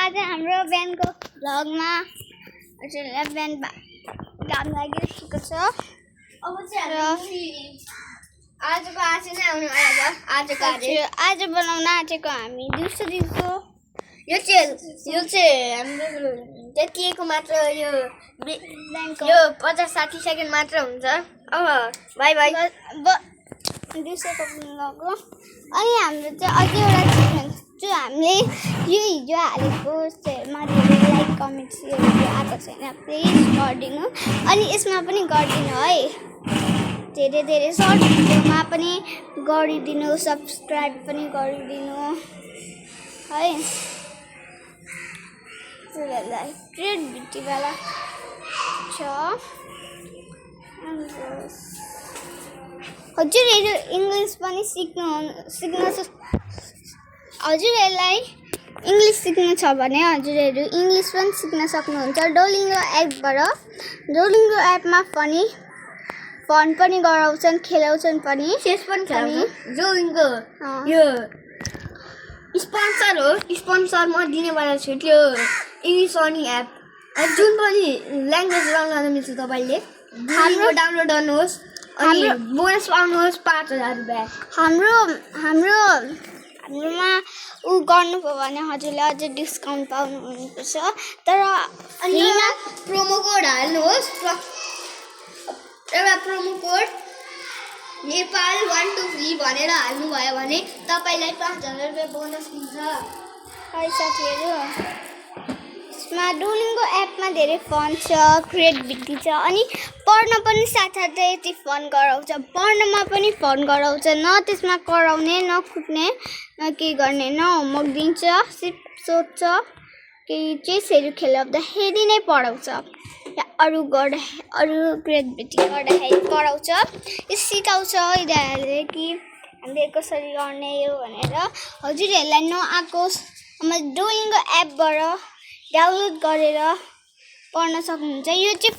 आज हाम्रो बिहानको भ्लगमा हजुरलाई बिहान घाम लागिरहेको छ। अब चाहिँ आज बनाउन आँटेको हामी दिउँसो यो चाहिँ हाम्रो त्यतिको मात्र यो 50-60 सेकेन्ड मात्र हुन्छ। अब बाई बाई दिउँसोको भ्लग हो। अनि हाम्रो चाहिँ अझै एउटा चेलेन्ज जो हामीले यो हिजो हालेको मा धेरै लाइक कमेन्ट्सहरू आएको छैन, प्लिज गरिदिनु। अनि यसमा पनि गरिदिनु है, धेरै सर्ट भिडियोमा पनि गरिदिनु, सब्सक्राइब पनि गरिदिनु है। क्रिएटिभिटीवाला छ हजुरहरू इङ्ग्लिस पनि हजुरहरूलाई इङ्ग्लिस सिक्नु छ भने हजुरहरू इङ्ग्लिस पनि सिक्न सक्नुहुन्छ डुओलिङ्गो एपबाट। डुओलिङ्गो एपमा फन पनि गराउँछन्, खेलाउँछन् पनि, चेस पनि खेलाउँछन्। डुओलिङ्गो यो स्पोन्सर हो, स्पोन्सर म दिनेवाला छु। त्यो इङ्ग्लिस लर्निङ एप जुन पनि ल्याङ्ग्वेज लगाउन मिल्छ। तपाईँले हाम्रो डाउनलोड गर्नुहोस् अनि बोनस पाउनुहोस् 5000 रुपियाँ। हाम्रोमा गर्नुभयो भने हजुरले अझै डिस्काउन्ट पाउनुहुन्छ। तर फ्रीमा प्रोमो कोड हाल्नुहोस्। एउटा प्रोमो कोड नेपाल 123 भनेर हाल्नुभयो भने तपाईँलाई 5000 रुपियाँ बोनस मिल्छ। है साथीहरू, यसमा डुओलिङ्गो एपमा धेरै फन छ, क्रिएटिभिटी छ, अनि पढ्न पनि साथसाथै यति फन गराउँछ। पढ्नमा पनि फन गराउँछ, न त्यसमा कराउने, न कुट्ने, न केही गर्ने, न होमवर्क दिन्छ, सिर्फ सोध्छ। केही चेसहरू खेलाउँदाखेरि नै पढाउँछ, अरू क्रिएटिभिटी गर्दाखेरि पढाउँछ। यो सिकाउँछ यिनीहरूले कि हामीले कसरी गर्ने हो भनेर। हजुरहरूलाई नआएकोस्, हाम्रो डुओलिङ्गो एपबाट डाउनलोड गरेर पढ्न सक्नुहुन्छ। यो चाहिँ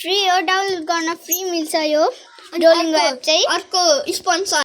फ्री हो, डाउनलोड गर्न फ्री मिल्छ यो डुओलिङ्गो एप चाहिँ। अर्को स्पोन्सर